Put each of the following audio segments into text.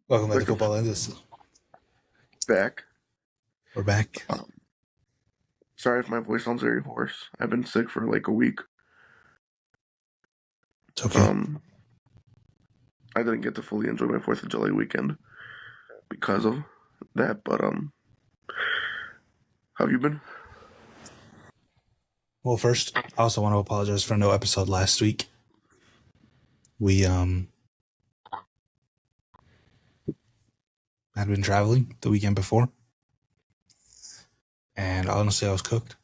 Welcome back to Like a Football Lenses. back. We're back. Um, Sorry if my voice sounds very hoarse. I've been sick for like a week. It's okay. Um, I didn't get to fully enjoy my Fourth of July weekend because of that. But how have you been? Well, first, I also want to apologize for no episode last week. We had been traveling the weekend before, and honestly, I was cooked.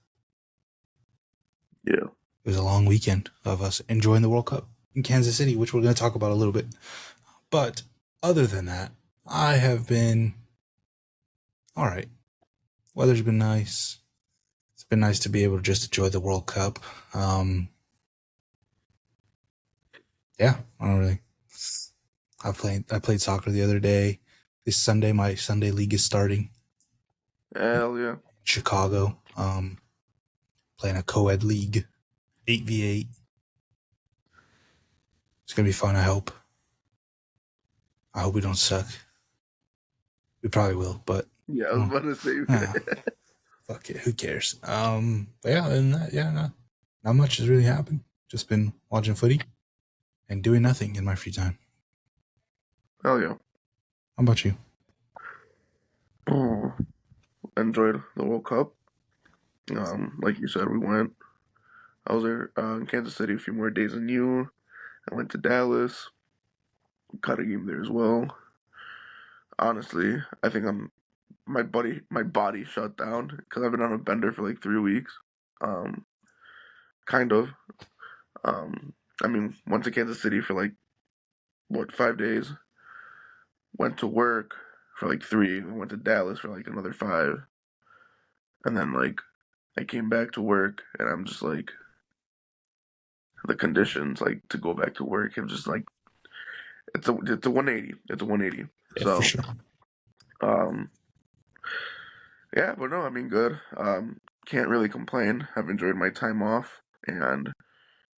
Yeah. It was a long weekend of us enjoying the World Cup in Kansas City, which we're going to talk about a little bit. But other than that, I have been all right. Weather's been nice. It's been nice to be able to just enjoy the World Cup. Um, yeah, I don't really. I played soccer the other day. This Sunday, my Sunday league is starting in Hell yeah. Chicago. Playing a co-ed league, 8v8. It's gonna be fun. I hope. I hope we don't suck. We probably will, but Yeah, I was well, about to ah, say. fuck it. Who cares? But yeah, other than that, yeah, no, not much has really happened. Just been watching footy and doing nothing in my free time. Hell yeah. How about you? Oh, enjoyed the World Cup. Like you said, we went. I was there in Kansas City a few more days than you. I went to Dallas. Caught a game there as well. Honestly, I think my body shut down because I've been on a bender for like 3 weeks. Um, kind of. Um, I mean, went to Kansas City for like what 5 days. Went to work for like three. And went to Dallas for like another five, and then like I came back to work, and I'm just like the conditions like to go back to work. I'm just like it's a 180. It's a 180. Yeah, for So sure. um, yeah, but no, I mean good. Can't really complain. I've enjoyed my time off, and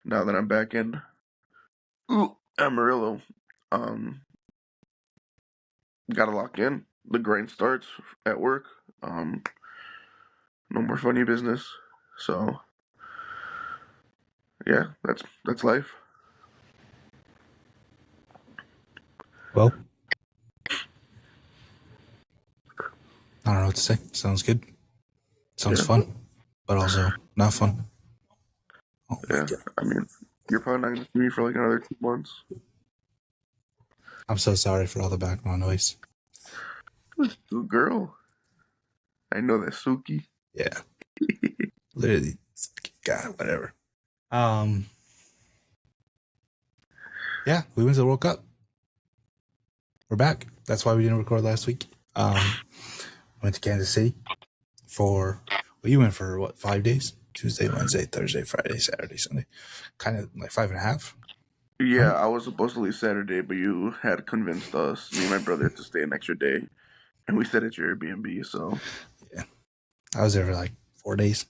now that I'm back in Amarillo, um, gotta lock in. The grind starts at work. Um, no more funny business. So yeah, that's life. Well, I don't know what to say. Sounds good. Sounds Yeah, fun, but also not fun. Oh my yeah. god. I mean, you're probably not gonna see me for like another 2 months. I'm so sorry for all the background noise. Good girl. I know that Suki. Yeah, literally. God, whatever. Um, yeah, we went to the World Cup. We're back. That's why we didn't record last week. Went to Kansas City for, well, you went for what, 5 days? Tuesday, Wednesday, Thursday, Friday, Saturday, Sunday. Kind of like five and a half, Yeah, right? I was supposed to leave Saturday, but you had convinced us, me and my brother, to stay an extra day, and we stayed at your Airbnb. So, Yeah. I was there for like 4 days,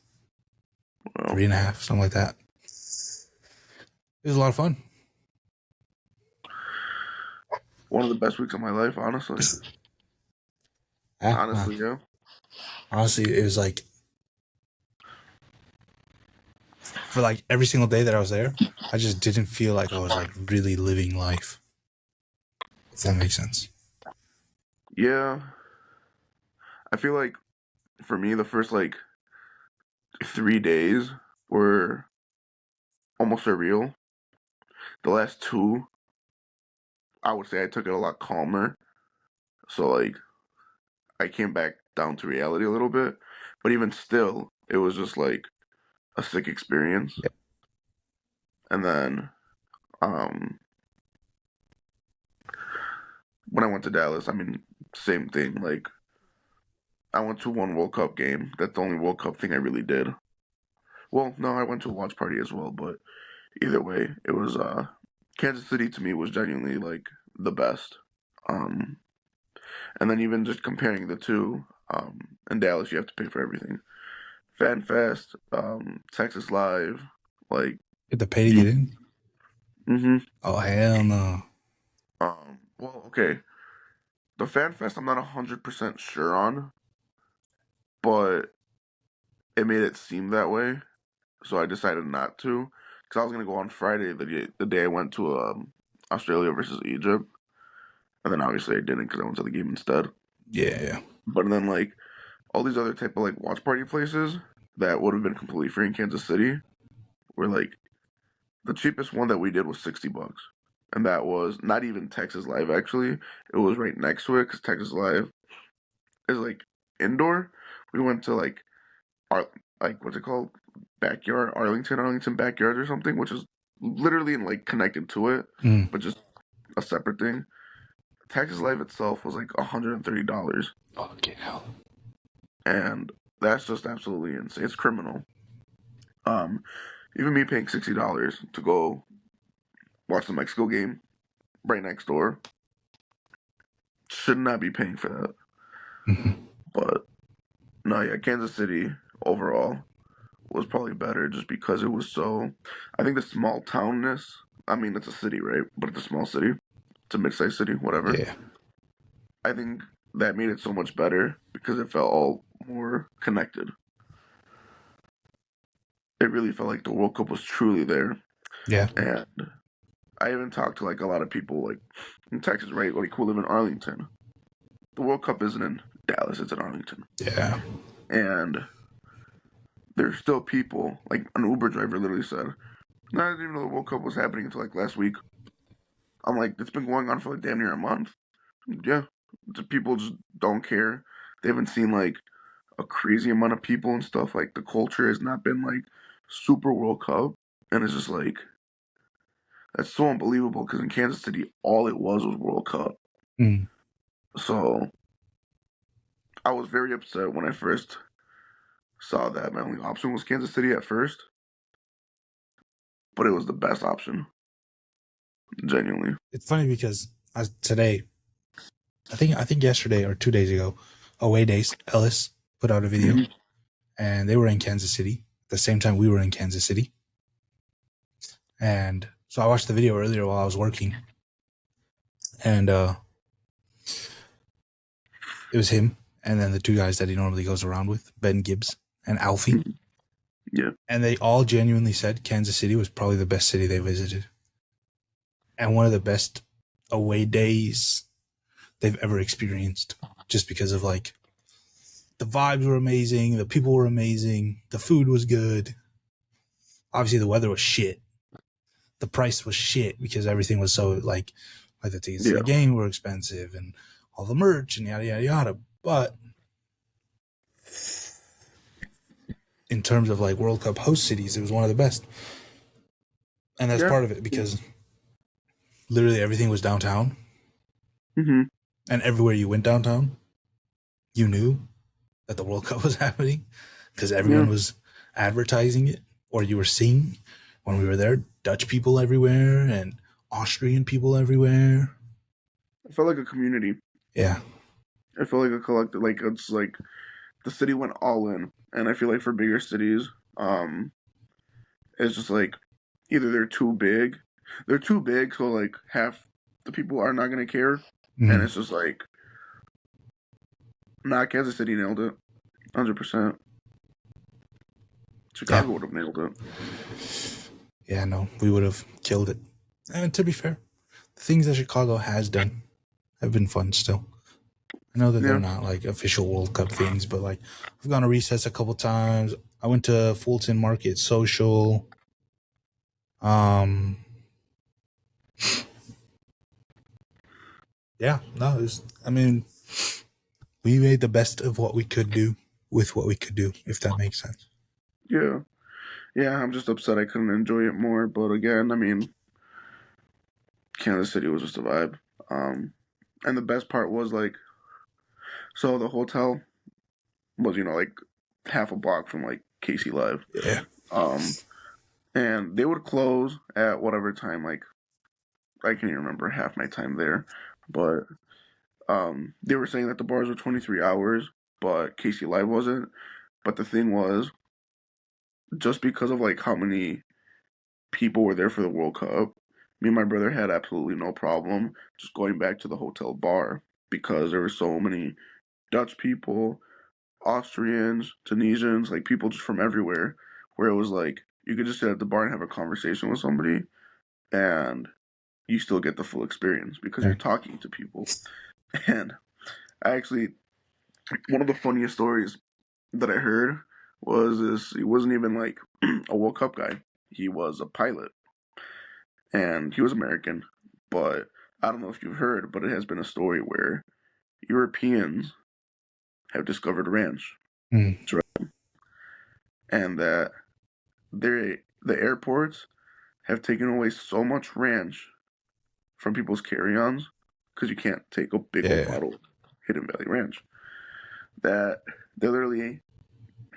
well, 3.5, something like that. It was a lot of fun. one of the best weeks of my life, honestly. Yeah, Honestly, yeah. honestly, it was like for like every single day that I was there, I just didn't feel like I was like really living life. If that makes sense. Yeah, I feel like for me, the first like 3 days were almost surreal. The last two, I would say I took it a lot calmer. So, like, I came back down to reality a little bit. But even still, it was just like a sick experience. Yeah. And then, um, when I went to Dallas, I mean, same thing. Like, I went to one World Cup game. That's the only World Cup thing I really did. Well, no, I went to a watch party as well, but either way, it was Kansas City to me was genuinely like the best. Um and then even just comparing the two, in Dallas you have to pay for everything. Fan Fest, Texas Live, like Get the pay to you get in? mhm. Oh hell no. Well, okay. The fan fest, I'm not 100% sure on, but it made it seem that way, so I decided not to. Because I was gonna go on Friday, the day I went to Australia versus Egypt, and then obviously I didn't because I went to the game instead. Yeah. But then like all these other type of like watch party places that would have been completely free in Kansas City were like the cheapest one that we did was $60, and that was not even Texas Live. Actually, it was right next to it because Texas Live is like indoor. We went to like our like what's it called, backyard, Arlington backyard or something, which is literally like connected to it, Mm. but just a separate thing. Texas Live itself was like $130, Fucking hell. and that's just absolutely insane. It's criminal. Um, Even me paying $60 to go watch the Mexico game right next door should not be paying for that. Mm-hmm. But no, yeah, Kansas City overall was probably better just because it was so. I think the small townness. I mean, it's a city, right? But it's a small city. It's a mid-sized city, whatever. Yeah. I think that made it so much better because it felt all more connected. It really felt like the World Cup was truly there, Yeah. and I even talked to like a lot of people like in Texas, right? Like who live in Arlington. The World Cup isn't in Dallas; it's in Arlington, Yeah. and there's still people like an Uber driver literally said, "I didn't even know the World Cup was happening until like last week." I'm like, it's been going on for like damn near a month. Yeah, people just don't care. They haven't seen like a crazy amount of people and stuff. Like the culture has not been like super World Cup, and it's just like that's so unbelievable because in Kansas City, all it was World Cup. Mm. So I was very upset when I first saw that. My only option was Kansas City at first, but it was the best option, genuinely. It's funny because today, I think yesterday or 2 days ago, Away Days, Ellis put out a video, Mm-hmm. and they were in Kansas City at the same time we were in Kansas City. And so I watched the video earlier while I was working, and it was him and then the two guys that he normally goes around with, Ben Gibbs and Alfie. Mm-hmm. Yeah. And they all genuinely said Kansas City was probably the best city they visited and one of the best away days they've ever experienced, just because of like the vibes were amazing, the people were amazing, the food was good. Obviously, the weather was shit. The price was shit because everything was so like the tickets to Yeah. the game were expensive and all the merch and yada yada yada. But in terms of like World Cup host cities, it was one of the best. And that's Yeah. part of it because literally everything was downtown. Mm-hmm. And everywhere you went downtown, you knew that the World Cup was happening because Yeah. everyone was advertising it, or you were seeing when we were there Dutch people everywhere and Austrian people everywhere. I felt like a community. Yeah. I feel like a collective. Like it's like the city went all in, and I feel like for bigger cities, it's just like either they're too big, so like half the people are not gonna care, and Mm. it's just like, nah, Kansas City nailed it, 100%. Yeah. Chicago would have nailed it. Yeah, no, we would have killed it. And to be fair, the things that Chicago has done have been fun still. I know that they're Yeah. not like official World Cup things, but like I've gone to Recess a couple times. I went to Fulton Market Social. Um, yeah, no, I mean, we made the best of what we could do with what we could do, if that makes sense. Yeah. Yeah, I'm just upset I couldn't enjoy it more, but again, I mean, Kansas City was just a vibe. And the best part was like, so the hotel was, like half a block from like KC Live. Yeah. Um, and they would close at whatever time, like I can't even remember half my time there, but they were saying that the bars were 23 hours, but KC Live wasn't. But the thing was, just because of like how many people were there for the World Cup, me and my brother had absolutely no problem just going back to the hotel bar because there were so many Dutch people, Austrians, Tunisians, like people just from everywhere, where it was like you could just sit at the bar and have a conversation with somebody, and you still get the full experience because you're Yeah. talking to people. And I actually, one of the funniest stories that I heard was this. He wasn't even like a World Cup guy. He was a pilot, and he was American. But I don't know if you've heard, but it has been a story where Europeans have discovered ranch, Mm. and that the airports have taken away so much ranch from people's carry-ons because you can't take a big old Yeah. bottle of Hidden Valley Ranch. That they literally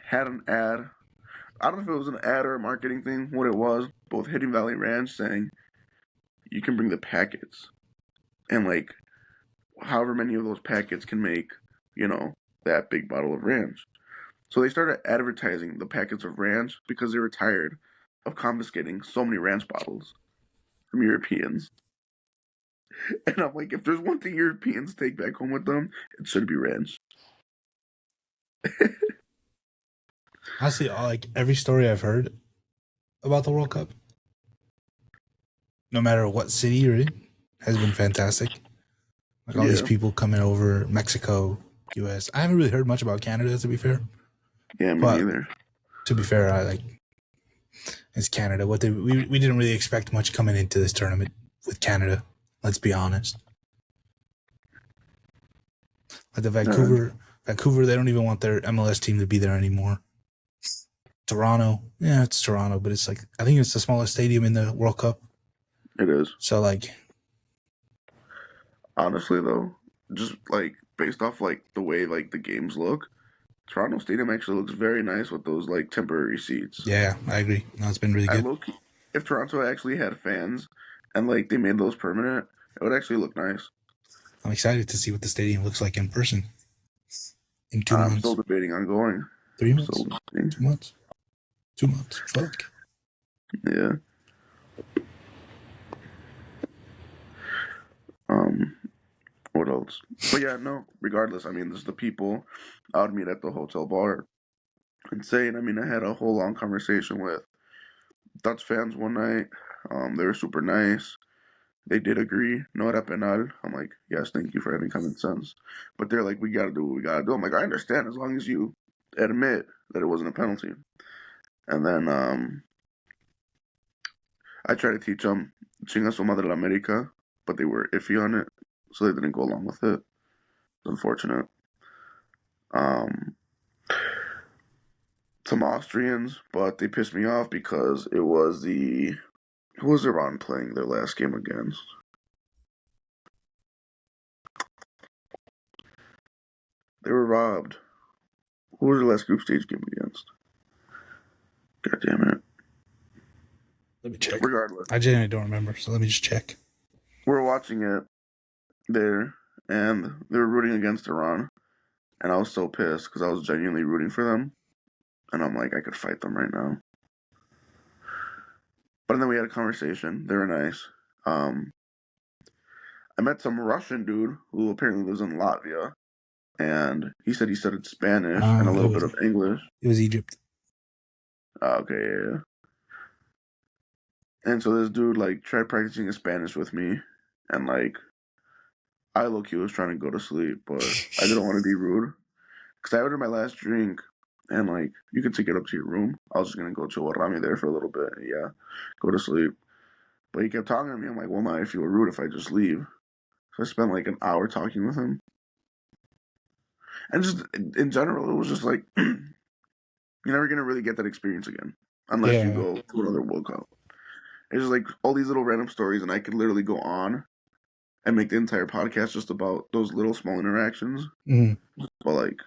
had an ad. I don't know if it was an ad or a marketing thing, what it was, but with Hidden Valley Ranch saying you can bring the packets, and like however many of those packets can make, that big bottle of ranch. So they started advertising the packets of ranch because they were tired of confiscating so many ranch bottles from Europeans. And I'm like, if there's one thing Europeans take back home with them, it should be ranch. Honestly, like every story I've heard about the World Cup, no matter what city you're in, has been fantastic. Like all these Yeah, people coming over, Mexico, US. I haven't really heard much about Canada, to be fair. yeah, me But neither. to be fair, I like it's Canada. We didn't really expect much coming into this tournament with Canada. Let's be honest. Like the Uh, Vancouver, they don't even want their MLS team to be there anymore. Toronto, yeah, it's Toronto, but it's like I think it's the smallest stadium in the World Cup. it is. So like, Honestly, though, just like based off like the way like the games look, Toronto Stadium actually looks very nice with those like temporary seats. yeah, I agree. No, it's been really I good. look if Toronto actually had fans and like they made those permanent, it would actually look nice. I'm excited to see what the stadium looks like in person in two I'm still months, debating on going. 3 months, Still debating. 2 months, 2 months. Fuck. Yeah. Um. What else? But yeah, no. Regardless, I mean, there's the people I would meet at the hotel bar. Insane. I mean, I had a whole long conversation with Dutch fans one night. They were super nice. They did agree, no era penal. I'm like, yes, thank you for having common sense. But they're like, we gotta do what we gotta do. I'm like, I understand as long as you admit that it wasn't a penalty. And then I tried to teach them Chinga su madre la America, but they were iffy on it, so they didn't go along with it. It's unfortunate. Um, some Austrians, but they pissed me off because it was who was Iran playing their last game against? They were robbed. Who was their last group stage game against? God damn it. Let me check. Regardless, I genuinely don't remember, so let me just check. we're watching it there, and they were rooting against Iran, and I was so pissed because I was genuinely rooting for them, and I'm like, I could fight them right now. But then we had a conversation. They were nice. Um, I met some Russian dude who apparently lives in Latvia, and he said he studied Spanish and a It little was bit of English. Egypt. Okay, yeah. And so this dude like tried practicing his Spanish with me, and like I low-key was trying to go to sleep, but I didn't want to be rude because I ordered my last drink, and like you could take it up to your room. I was just gonna go chill with Rami there for a little bit, yeah, go to sleep. But he kept talking to me. I'm like, well, now I feel rude if I just leave. So I spent like an hour talking with him, and just in general, it was just like you're never gonna really get that experience again unless you Yeah. go to another World Cup. It's just like all these little random stories, and I could literally go on and make the entire podcast just about those little small interactions. Mm. But like,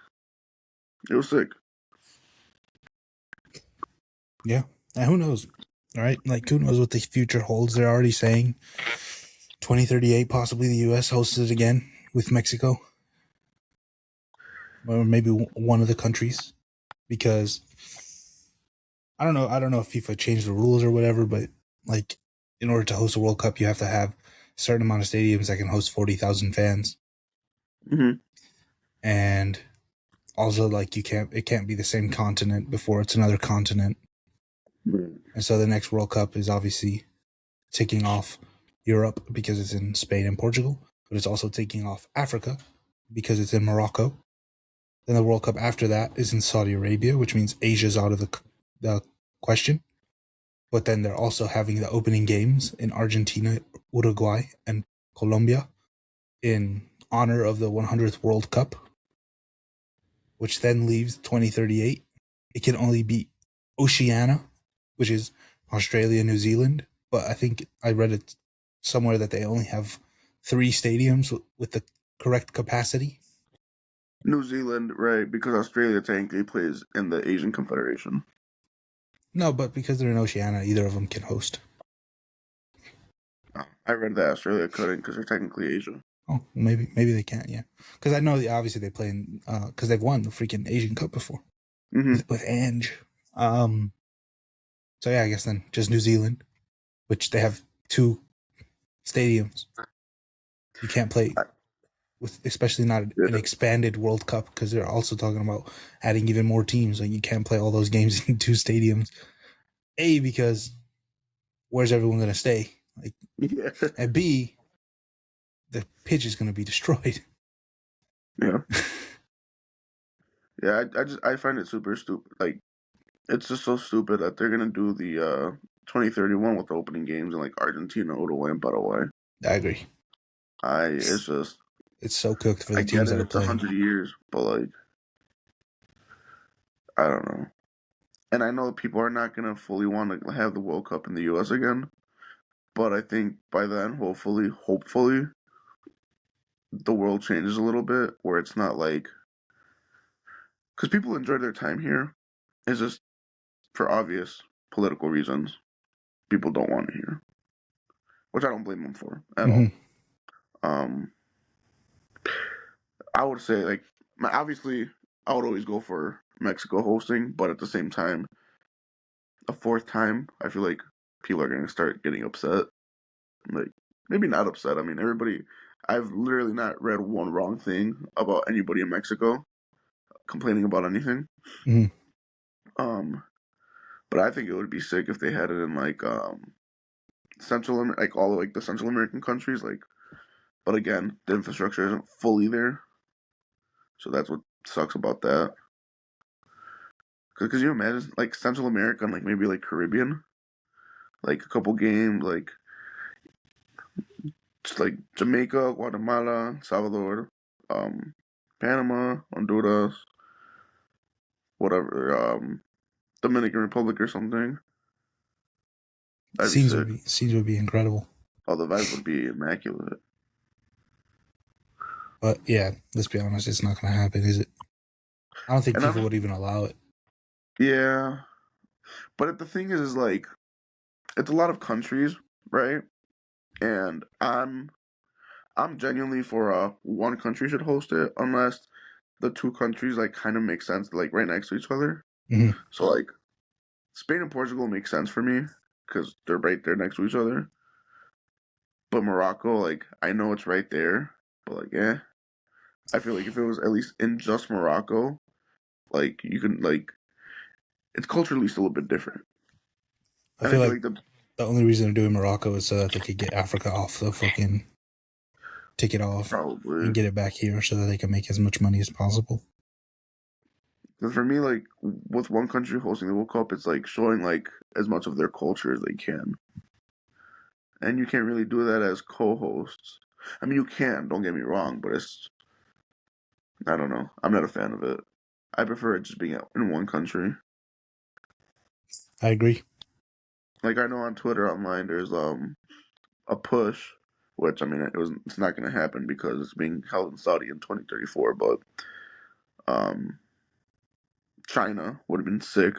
it was sick. Yeah. And who knows? All right. Like, who knows what the future holds? They're already saying 2038, possibly the U.S. hosts it again with Mexico. Or maybe one of the countries. Because I don't know. I don't know if FIFA changed the rules or whatever, but like, in order to host a World Cup, you have to have a certain amount of stadiums that can host 40,000 fans. Mm-hmm. And also, like, it can't be the same continent before it's another continent. And so the next World Cup is obviously taking off Europe because it's in Spain and Portugal, but it's also taking off Africa because it's in Morocco. Then the World Cup after that is in Saudi Arabia, which means Asia's out of the question. But then they're also having the opening games in Argentina, Uruguay, and Colombia in honor of the 100th World Cup, which then leaves 2038. It can only be Oceania, which is Australia, New Zealand. But I think I read it somewhere that they only have 3 stadiums with the correct capacity. New Zealand, right? Because Australia technically plays in the Asian Confederation. No, but because they're in Oceania, either of them can host. I read that Australia couldn't because they're technically Asia. Oh, maybe they can't. Yeah, because I know obviously they play in because they've won the freaking Asian Cup before Mm-hmm. with Ange. Um, so yeah, I guess then just New Zealand, which they have 2 stadiums. You can't play with, especially not an Yeah. expanded World Cup, because they're also talking about adding even more teams. Like, you can't play all those games in 2 stadiums. A, because where's everyone going to stay? Like, Yeah. and B, the pitch is going to be destroyed. Yeah. Yeah. I find it super stupid. Like, it's just so stupid that they're gonna do the 2031 with the opening games in like Argentina, Uruguay, and Paraguay. I agree. It's just It's so cooked for I the get teams it. that are It's a playing. 100 years, but like I don't know. And I know that people are not gonna fully want to have the World Cup in the U.S. again, but I think by then, hopefully, the world changes a little bit where it's not like because people enjoy their time here. It's just for obvious political reasons. People don't want it here, which I don't blame them for at all. Mm-hmm. Um, I would say like obviously I would always go for Mexico hosting, but at the same time, a fourth time, I feel like people are going to start getting upset. Like maybe not upset. I mean, everybody. I've literally not read one wrong thing about anybody in Mexico complaining about anything. Mm-hmm. Um, but I think it would be sick if they had it in like like all of like the Central American countries. Like, but again, the infrastructure isn't fully there, so that's what sucks about that. Because you imagine like Central America and like maybe like Caribbean, like a couple games, like just like Jamaica, Guatemala, Salvador, um, Panama, Honduras, whatever, Dominican Republic or something. That'd be sick. Scenes would be incredible. Oh, the vibes would be immaculate. But yeah, let's be honest, it's not going to happen, is it? I don't think And FIFA I'm would even allow it. yeah, but the thing is like it's a lot of countries, right? And I'm genuinely for one country should host it unless the two countries like kind of make sense, like right next to each other. Mm-hmm. So like Spain and Portugal make sense for me because they're right there next to each other. But Morocco, like I know it's right there, but like I feel like if it was at least in just Morocco, like you can like it's culturally still a bit different. I And I feel feel like like the the only reason they're doing Morocco is so that they could get Africa off the fucking ticket off and probably get it back here so that they can make as much money as possible. because for me, like with one country hosting the World Cup, it's like showing like as much of their culture as they can, and you can't really do that as co-hosts. I mean, you can. Don't get me wrong, but it's I don't know. I'm not a fan of it. I prefer it just being in one country. I agree. Like I know on Twitter online, there's a push, which I mean it's not going to happen because it's being held in Saudi in 2034. But um, China would have been sick.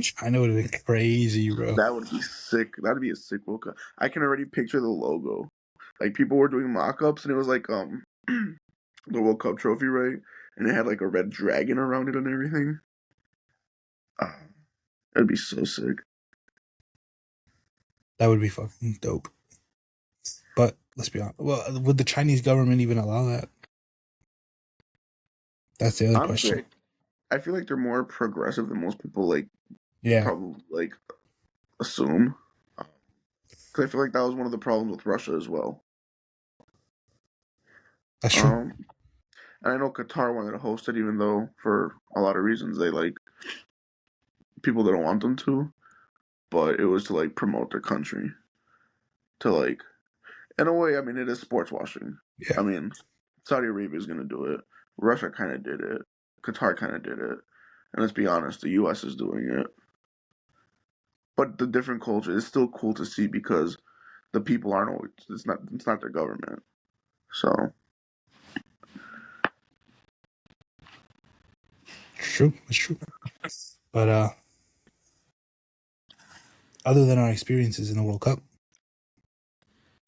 China would have been crazy, bro. That would be sick. That'd be a sick World Cup. I can already picture the logo. Like people were doing mock-ups and it was like the World Cup trophy, right? And it had like a red dragon around it and everything. Uh, that'd be so sick. That would be fucking dope. But let's be honest. Well, would the Chinese government even allow that? That's the other question. Honestly, I feel like they're more progressive than most people like Yeah, probably like assume. Because I feel like that was one of the problems with Russia as well. that's true. Um, and I know Qatar wanted to host it, even though for a lot of reasons they like people that don't want them to. But it was to like promote their country. To like, in a way, I mean, it is sports washing. Yeah, I mean, Saudi Arabia is gonna do it. Russia kind of did it. Qatar kind of did it. And let's be honest, the U.S. is doing it. But the different culture is still cool to see because the people aren't always. It's not their government. So it's true. It's true. But other than our experiences in the World Cup,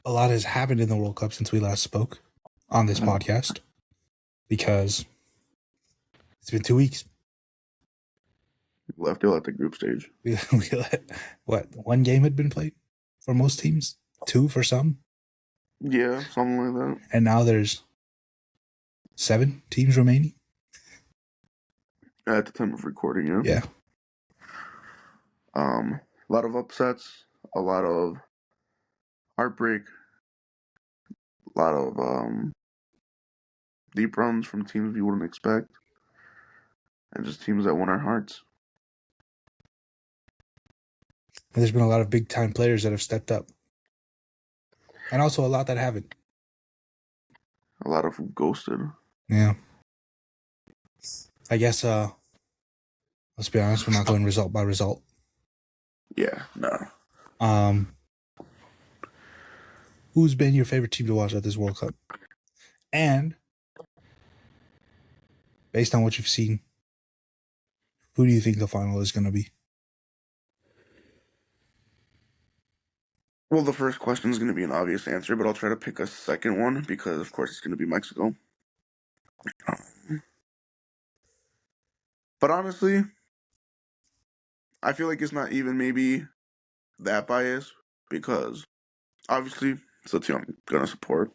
a lot has happened in the World Cup since we last spoke on this podcast because it's been 2 weeks. left ill at the group stage. We let, what, one game had been played for most teams, two for some, Yeah, something like that. and now there's 7 teams remaining. At the time of recording, yeah. Yeah. A lot of upsets, a lot of heartbreak, a lot of deep runs from teams you wouldn't expect, and just teams that won our hearts. And there's been a lot of big time players that have stepped up, and also a lot that haven't. A lot of who ghosted. Yeah. I guess, let's be honest, we're not going result by result. Yeah, no. Who's been your favorite team to watch at this World Cup? And based on what you've seen, who do you think the final is going to be? Well, the first question is going to be an obvious answer, but I'll try to pick a second one because, of course, it's going to be Mexico. But honestly, I feel like it's not even maybe that biased because obviously it's the team I'm going to support,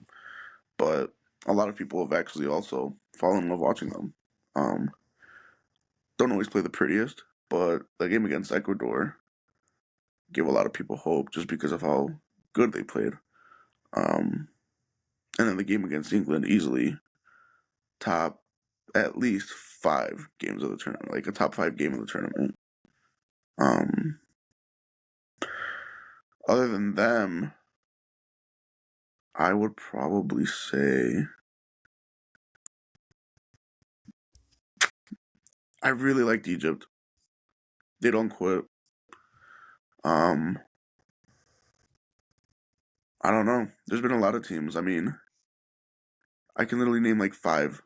but a lot of people have actually also fallen in love watching them. Don't always play the prettiest, but the game against Ecuador gave a lot of people hope just because of how good they played. Um, and then the game against England easily top at least 5 games of the tournament, like a top 5 game of the tournament. Um, Other than them, I would probably say I really liked Egypt. They don't quit. Um, I don't know. There's been a lot of teams. I mean, I can literally name like 5,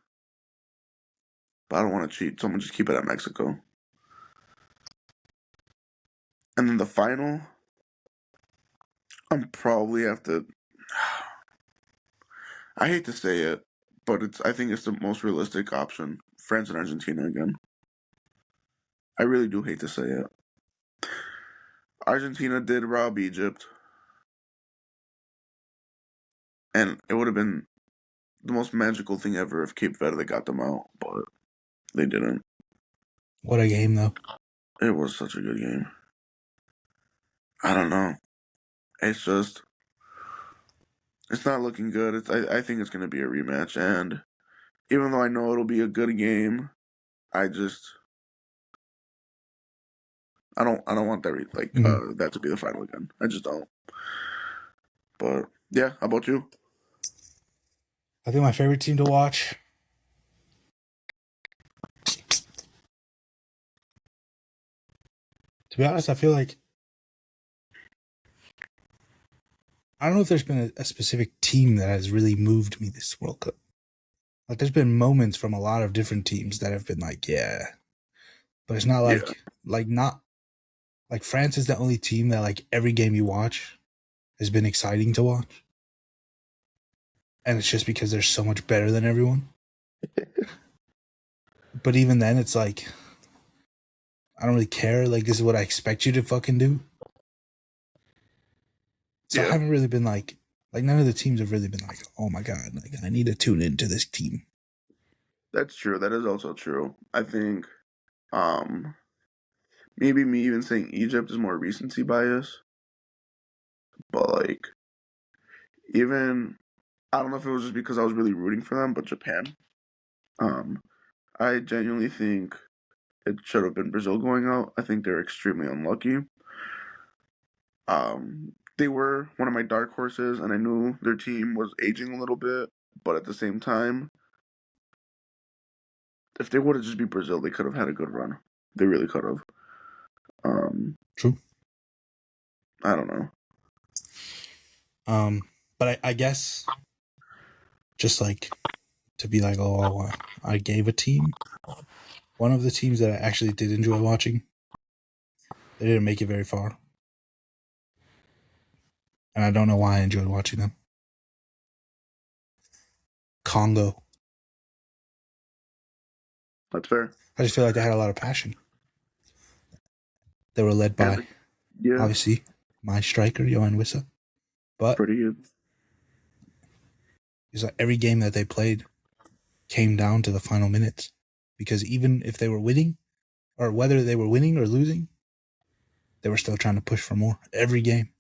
but I don't want to cheat. Someone just keep it at Mexico. And then the final, I'm probably have to. I hate to say it, but I think it's the most realistic option. France and Argentina again. I really do hate to say it. Argentina did rob Egypt, and it would have been the most magical thing ever if Cape Verde got them out, but they didn't. What a game, though. It was such a good game. I don't know. It's just, it's not looking good. I think it's going to be a rematch, and even though I know it'll be a good game, I just, I don't want Mm-hmm. that to be the final again. I just don't. But yeah, how about you? I think my favorite team to watch. To be honest, I feel like I don't know if there's been a specific team that has really moved me this World Cup. Like, there's been moments from a lot of different teams that have been like, yeah, but it's not Yeah, not like France is the only team that like every game you watch has been exciting to watch, and it's just because they're so much better than everyone. But even then, it's like I don't really care. Like, this is what I expect you to fucking do. So I yeah. haven't really been like none of the teams have really been like, oh my god, like I need to tune into this team. That's true. That is also true. I think um maybe me even saying Egypt is more recency bias, but like even I don't know if it was just because I was really rooting for them, but Japan. Um, I genuinely think it should have been Brazil going out. I think they're extremely unlucky. They were one of my dark horses, and I knew their team was aging a little bit, but at the same time, if they would have just beat Brazil, they could have had a good run. They really could have. Um, True. I don't know. But I guess just like to be like, oh, I gave a team. One of the teams that I actually did enjoy watching, they didn't make it very far. And I don't know why I enjoyed watching them. Congo. That's fair. I just feel like they had a lot of passion. They were led And by, yeah, obviously, my striker, Johan Wissa. But pretty good. it's like every game that they played came down to the final minutes. Because even if they were winning, or whether they were winning or losing, they were still trying to push for more. Every game.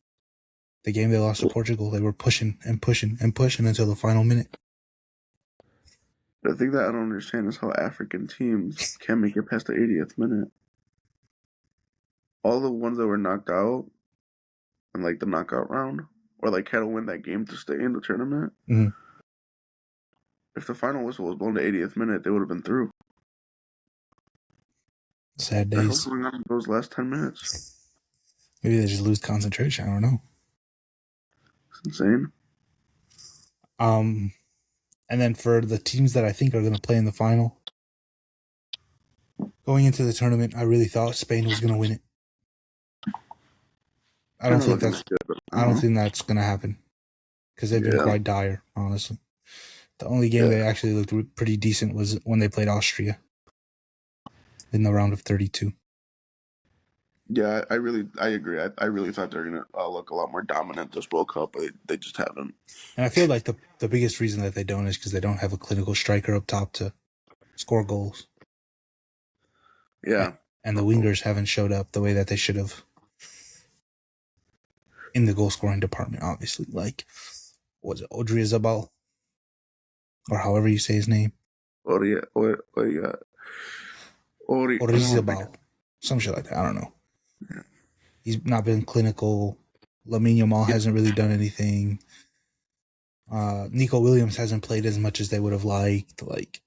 The game they lost to Portugal, they were pushing and pushing and pushing until the final minute. The thing that I don't understand is how African teams can't make it past the 80th minute. All the ones that were knocked out in like the knockout round, or like had to win that game to stay in the tournament. Mm-hmm. If the final whistle was blown the 80th minute, they would have been through. Sad The hell's days. going on in those last 10 minutes? Maybe they just lose concentration. I don't know. It's insane. And then for the teams that I think are going to play in the final, going into the tournament, I really thought Spain was going to win it. I They're don't not think looking that's that good right I don't now. think that's going to happen because they've been Yeah, quite dire, honestly. The only game yeah, they actually looked pretty decent was when they played Austria in the round of 32. yeah. I agree. I really thought they were gonna look a lot more dominant this World Cup, but they just haven't. And I feel like the biggest reason that they don't is because they don't have a clinical striker up top to score goals. Yeah, And the wingers haven't showed up the way that they should have in the goal scoring department, obviously. Like, was it Odriozola? Or however you say his name. Oh my Orizabal. God. Some shit like that. I don't know. He's not been clinical. Lamine Yamal Yeah, hasn't really done anything. Nico Williams hasn't played as much as they would have liked. Like,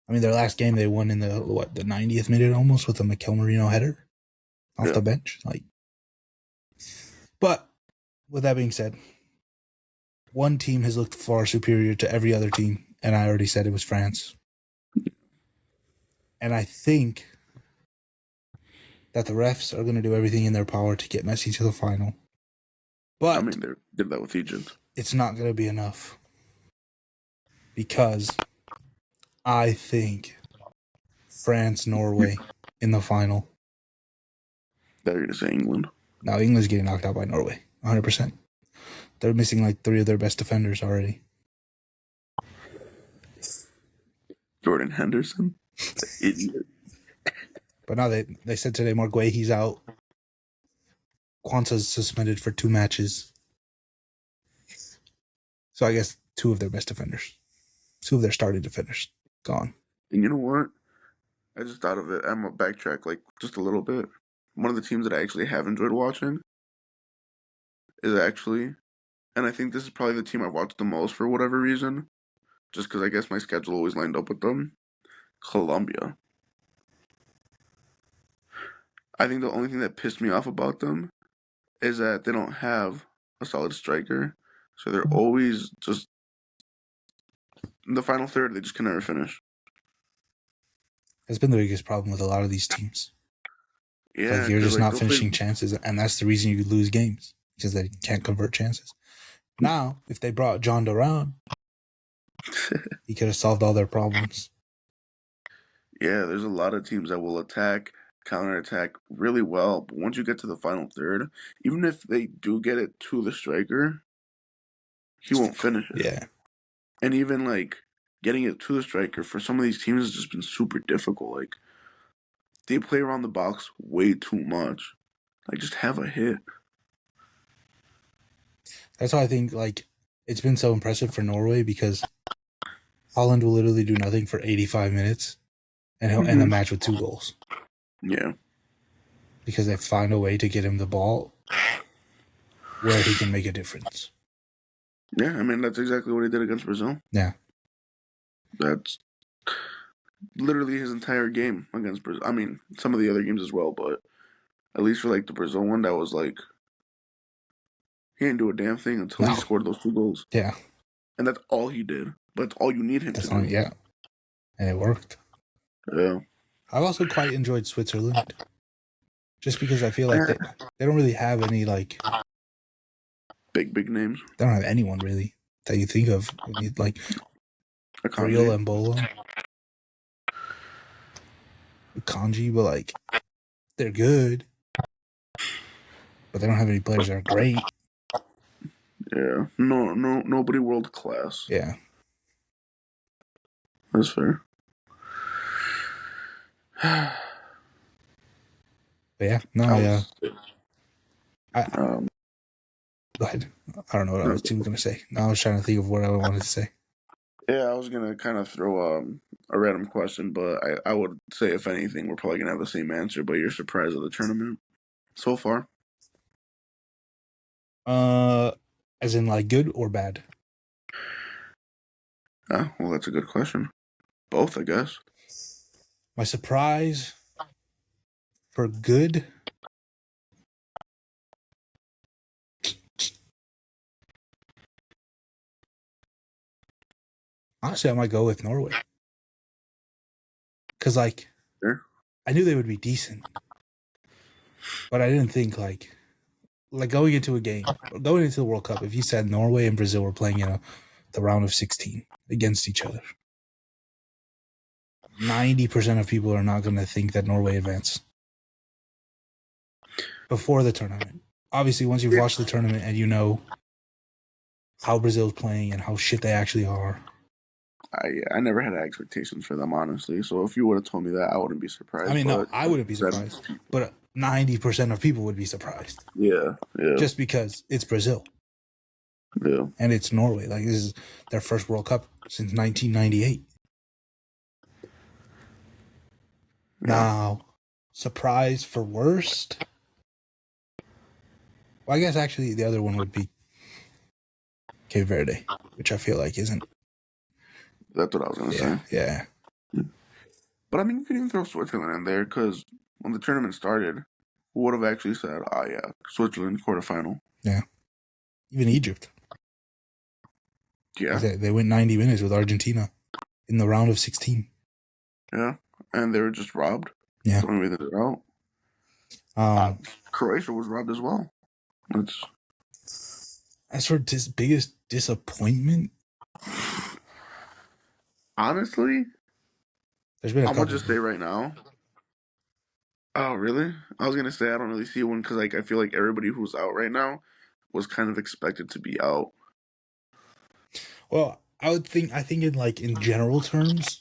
I mean, their last game they won in the 90th minute almost with a Mikel Merino header off yeah. the bench. Like, but with that being said, one team has looked far superior to every other team, and I already said it was France. And I think that the refs are going to do everything in their power to get Messi to the final. I But mean, they did that with Egypt. it's not going to be enough because I think France, Norway in the final. They're gonna say England. Now, England's getting knocked out by Norway, 100%. They're missing like 3 of their best defenders already. Jordan Henderson, the idiot. But now they said today Marguehi's out. Kwanzaa's suspended for 2 matches. So I guess 2 of their best defenders, 2 of their starting defenders, gone. And you know what? I just thought of it. I'm gonna backtrack like just a little bit. One of the teams that I actually have enjoyed watching is actually, and I think this is probably the team I've watched the most for whatever reason, just because I guess my schedule always lined up with them. Colombia. I think the only thing that pissed me off about them is that they don't have a solid striker, so they're always just in the final third. They just can never finish. That's been the biggest problem with a lot of these teams. It's like Yeah, you're because just like not they'll play. finishing chances, and that's the reason you lose games because they can't convert chances. Now, if they brought John Duran, he could have solved all their problems. Yeah, there's a lot of teams that will attack, counterattack really well, but once you get to the final third, even if they do get it to the striker, he won't finish it. Yeah, And even like getting it to the striker for some of these teams has just been super difficult. Like they play around the box way too much. Like just have a hit. That's why I think like it's been so impressive for Norway because Holland will literally do nothing for 85 minutes and he'll end the Mm-hmm. match with 2 goals Yeah. because they find a way to get him the ball where he can make a difference. Yeah, I mean that's exactly what he did against Brazil. Yeah. That's literally his entire game against Brazil. I mean, some of the other games as well, but at least for like the Brazil one, that was like he didn't do a damn thing until he No. scored those 2 goals, Yeah. and that's all he did. But it's all you need him to That's not, do. yeah. And it worked. Yeah. I've also quite enjoyed Switzerland just because I feel like Eh, they don't really have any, like, big names. they don't have anyone really that you think of. Like, Akanji. Ariola and Bolo, Kanji, but like, they're good, but they don't have any players that are great. Yeah. Nobody world class. Yeah. That's fair. But yeah, no, I was. I Um. go ahead. I don't know what I No, was going to say. Now I was trying to think of what I wanted to say. yeah, I was gonna kind of throw a random question, but I would say if anything, we're probably gonna have the same answer. But you're surprised of the tournament so far? Uh, as in like good or bad? Yeah. Well, that's a good question. Both, I guess. My surprise for good. Honestly, I might go with Norway because like Sure. I knew they would be decent, but I didn't think like going into a game, going into the World Cup. If you said Norway and Brazil were playing in the round of 16 against each other, 90% of people are not going to think that Norway advanced before the tournament. Obviously, once you've watched the tournament and you know how Brazil's playing and how shit they actually are. I never had expectations for them, honestly. So if you would have told me that, I wouldn't be I surprised. mean, no, But I wouldn't be surprised, but 90% of people would be surprised yeah, just because it's Brazil yeah. and it's Norway. Like, this is their first World Cup since 1998. Now, surprise for worst? Well, I guess actually the other one would be Cape Verde, which I feel like isn't. That's what I was gonna say. Yeah. But I mean, you could even throw Switzerland in there because when the tournament started, who would have actually said, "Oh yeah, Switzerland quarterfinal"? Yeah. Even Egypt. Yeah, They went 90 minutes with Argentina in the round of 16. yeah, and they were just robbed. Yeah. The only way that they're out. Croatia was robbed as well. It's As for biggest disappointment, honestly, there's been a I'm gonna couple. just say right now. Oh, really? I was gonna say I don't really see one because like I feel like everybody who's out right now was kind of expected to be out. Well, I think in like in general terms,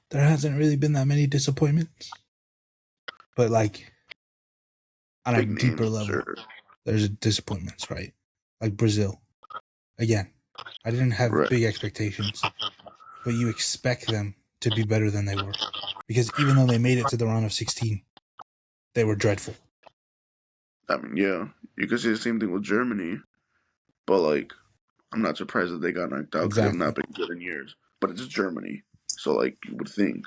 there hasn't really been that many disappointments. But like on a Big deeper names, level, sure. there's disappointments, right? Like Brazil. Again, I didn't have Right. big expectations, but you expect them to be better than they were. Because even though they made it to the round of 16, they were dreadful. I mean, yeah, you could say the same thing with Germany, but like, I'm not surprised that they got knocked out because they've Exactly. not been good in years. But it's Germany, so like you would think.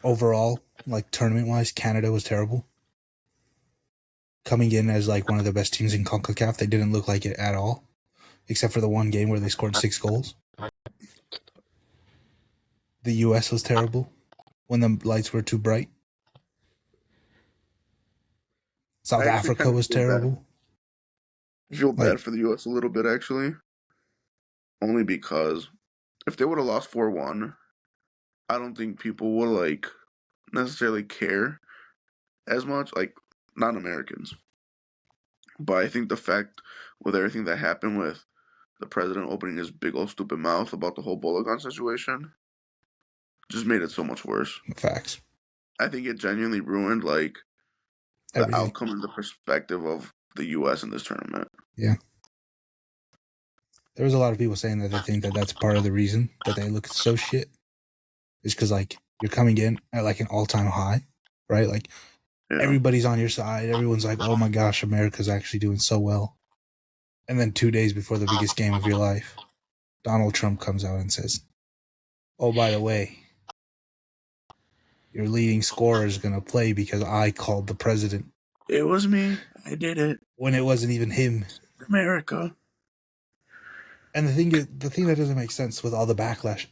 Overall, like tournament wise, Canada was terrible. Coming in as like one of the best teams in CONCACAF, they didn't look like it at all, except for the one game where they scored 6 goals. The US was terrible when the lights were too bright. South I actually Africa kind of was terrible. feel Like, bad for the U.S. a little bit actually, only because if they would have lost 4-1, I don't think people would like necessarily care as much, like non-Americans. But I think the fact with everything that happened with the president opening his big old stupid mouth about the whole Bologan situation just made it so much worse. Facts. I think it genuinely ruined like the Everything. outcome and the perspective of the U.S. in this tournament. Yeah. There was a lot of people saying that they think that that's part of the reason that they look so shit is because like you're coming in at like an all-time high, right? Like Yeah. everybody's on your side. Everyone's like, oh my gosh, America's actually doing so well. And then 2 days before the biggest game of your life, Donald Trump comes out and says, oh, by the way, your leading scorer is going to play because I called the president. It was me. I did it. When it wasn't even him. America. And the thing that doesn't make sense with all the backlash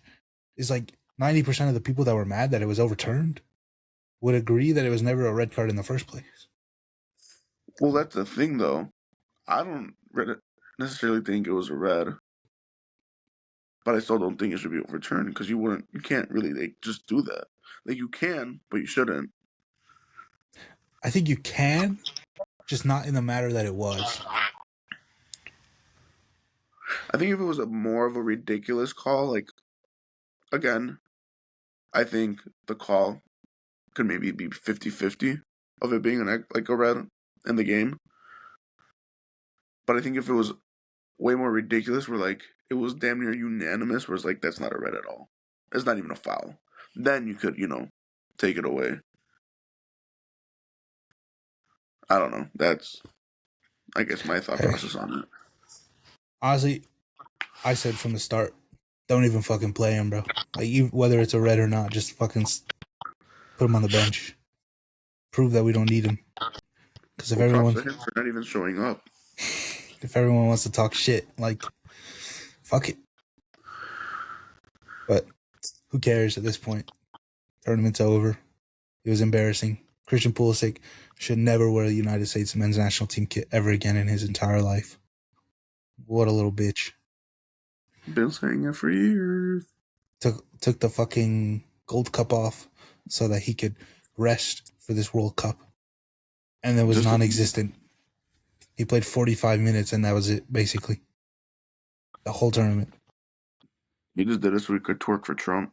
is like 90% of the people that were mad that it was overturned would agree that it was never a red card in the first place. Well, that's the thing, though. I don't necessarily think it was a red, but I still don't think it should be overturned because you can't really like just do that. Like you can, but you shouldn't. I think you can, just not in the matter that it was. I think if it was a more of a ridiculous call, like again, I think the call could maybe be 50-50 of it being like a red in the game. But I think if it was way more ridiculous, where like it was damn near unanimous, where it's like that's not a red at all. It's not even a foul. Then you could, take it away. I don't know. That's, I guess, my thought process on it. Honestly, I said from the start, don't even fucking play him, bro. Like, whether it's a red or not, just fucking put him on the bench. Prove that we don't need him. Because if Props to him for not even showing up. If everyone wants to talk shit, like, fuck it. But who cares at this point? Tournament's over. It was embarrassing. Christian Pulisic should never wear the United States men's national team kit ever again in his entire life. What a little bitch. Been saying it for years. Took the fucking Gold Cup off so that he could rest for this World Cup. And it was non-existent. He played 45 minutes and that was it, basically. The whole tournament. He just did it so he could twerk for Trump.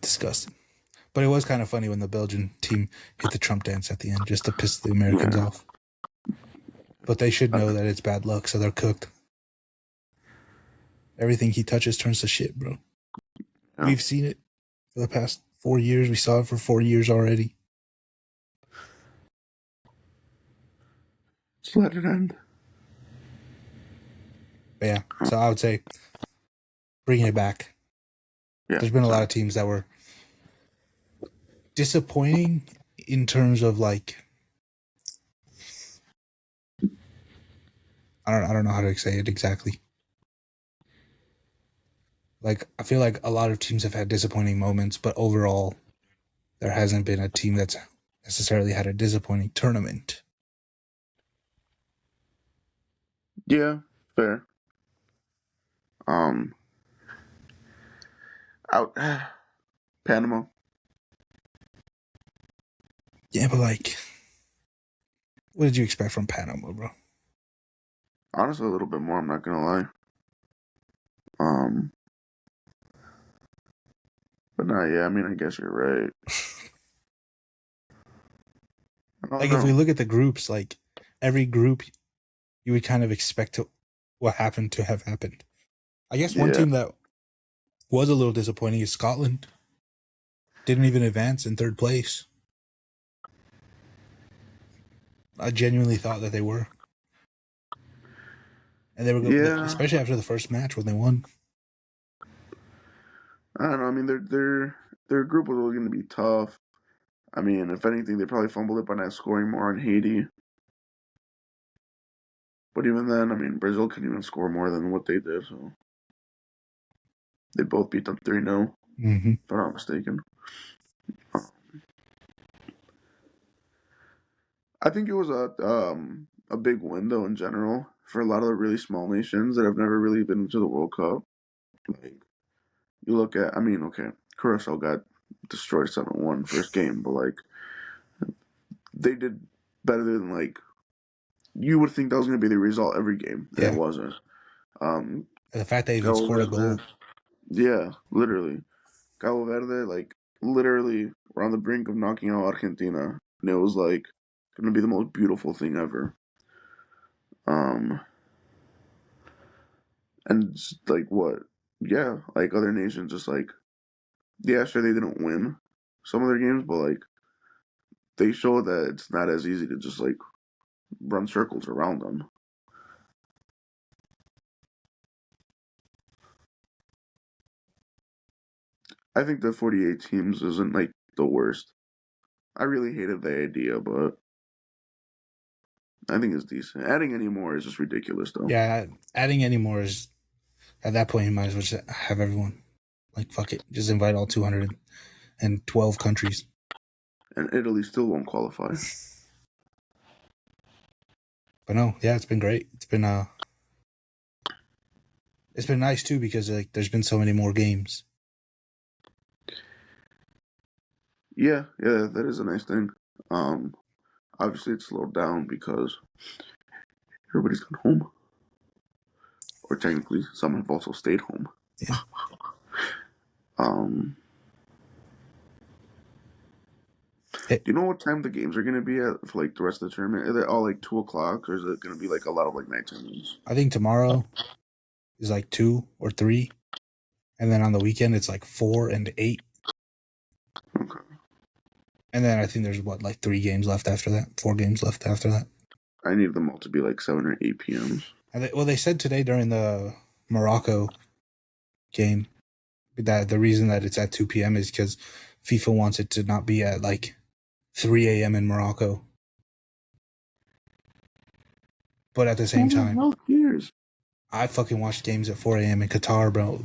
Disgusting. But it was kind of funny when the Belgian team hit the Trump dance at the end just to piss the Americans off. But they should know that it's bad luck, so they're cooked. Everything he touches turns to shit, bro. Yeah. We've seen it for the past 4 years. We saw it for 4 years already. Just let it end. But yeah, so I would say bringing it back. Yeah, there's been a lot of teams that were disappointing in terms of like, I don't know how to say it exactly. Like, I feel like a lot of teams have had disappointing moments, but overall, there hasn't been a team that's necessarily had a disappointing tournament. Yeah, fair. Out Panama. Yeah, but like, what did you expect from Panama, bro? Honestly, a little bit more. I'm not gonna lie. But no, yeah. I mean, I guess you're right. Like, if we look at the groups, like every group, you would kind of expect what happened to have happened. I guess one team that was a little disappointing is Scotland. Didn't even advance in third place. I genuinely thought that they were. And they were good, especially after the first match when they won. I don't know. I mean, their group was going to be tough. I mean, if anything, they probably fumbled it by not scoring more on Haiti. But even then, I mean, Brazil couldn't even score more than what they did. So they both beat them 3-0, if I'm not mistaken. I think it was a big win, though, in general, for a lot of the really small nations that have never really been to the World Cup. Like, you look at, I mean, okay, Curacao got destroyed 7-1 first game, but, like, they did better than, like, you would think that was going to be the result every game, and it wasn't. Um, And the fact they even Cabo scored a Verde, goal. yeah, literally. Cabo Verde, like, literally, were on the brink of knocking out Argentina. And it was, like, going to be the most beautiful thing ever. Um, and, like, what? Yeah, like, other nations just, like, yeah, sure, they didn't win some of their games, but, like, they show that it's not as easy to just, like, run circles around them. I think the 48 teams isn't, like, the worst. I really hated the idea, but I think it's decent. Adding any more is just ridiculous, though. Yeah, adding any more is at that point you might as well just have everyone. Like fuck it, just invite all 212 countries. And Italy still won't qualify. But no, yeah, it's been nice too because like there's been so many more games. Yeah, yeah, that is a nice thing. Um, Obviously it's slowed down because everybody's gone home, or technically some have also stayed home. Yeah, Um, it, do you know what time the games are gonna be at for like the rest of the tournament? Are they all like 2 o'clock, or is it gonna be like a lot of like nighttime games? I think tomorrow is like 2 or 3, and then on the weekend it's like 4 and 8, Okay. and then I think there's what like 3 games left after that, 4 games left after that. I need them all to be like 7 or 8 p.m. And they said today during the Morocco game that the reason that it's at 2 p.m. is because FIFA wants it to not be at like 3 a.m. in Morocco. But at the same Who the time, hell cares? I fucking watch games at 4 a.m. in Qatar, bro.